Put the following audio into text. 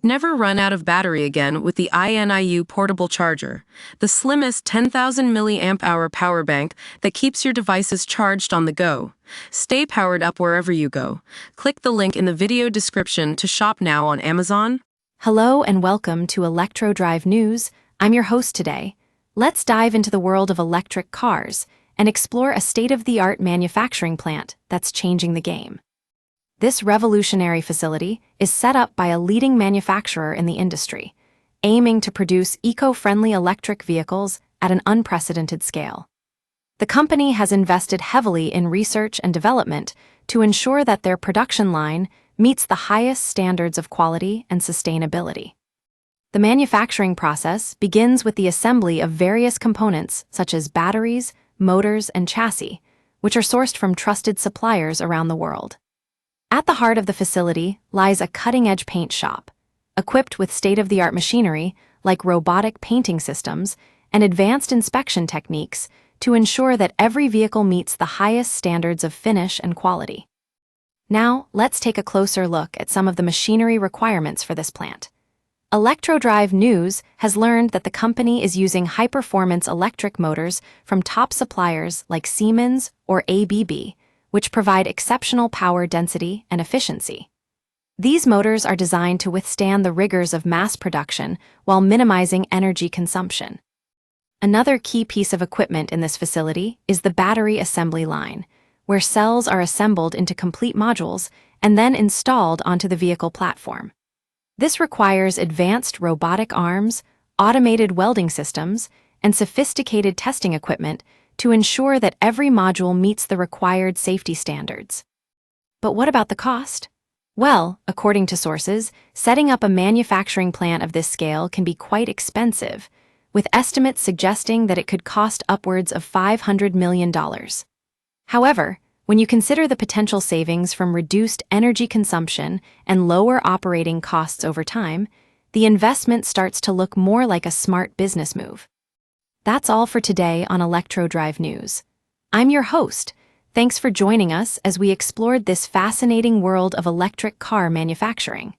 Never run out of battery again with the INIU portable charger, the slimmest 10,000 milliamp hour power bank that keeps your devices charged on the go. Stay powered up wherever you go. Click the link in the video description to shop now on Amazon. Hello and welcome to Electro Drive News. I'm your host today. Let's dive into the world of electric cars and explore a state-of-the-art manufacturing plant that's changing the game. This revolutionary facility is set up by a leading manufacturer in the industry, aiming to produce eco-friendly electric vehicles at an unprecedented scale. The company has invested heavily in research and development to ensure that their production line meets the highest standards of quality and sustainability. The manufacturing process begins with the assembly of various components such as batteries, motors, and chassis, which are sourced from trusted suppliers around the world. At the heart of the facility lies a cutting-edge paint shop, equipped with state-of-the-art machinery like robotic painting systems and advanced inspection techniques to ensure that every vehicle meets the highest standards of finish and quality. Now, let's take a closer look at some of the machinery requirements for this plant. Electro Drive News has learned that the company is using high-performance electric motors from top suppliers like Siemens or ABB, which provide exceptional power density and efficiency. These motors are designed to withstand the rigors of mass production while minimizing energy consumption. Another key piece of equipment in this facility is the battery assembly line, where cells are assembled into complete modules and then installed onto the vehicle platform. This requires advanced robotic arms, automated welding systems, and sophisticated testing equipment to ensure that every module meets the required safety standards. But what about the cost? Well, according to sources, setting up a manufacturing plant of this scale can be quite expensive, with estimates suggesting that it could cost upwards of $500 million. However, when you consider the potential savings from reduced energy consumption and lower operating costs over time, the investment starts to look more like a smart business move. That's all for today on Electro Drive News. I'm your host. Thanks for joining us as we explored this fascinating world of electric car manufacturing.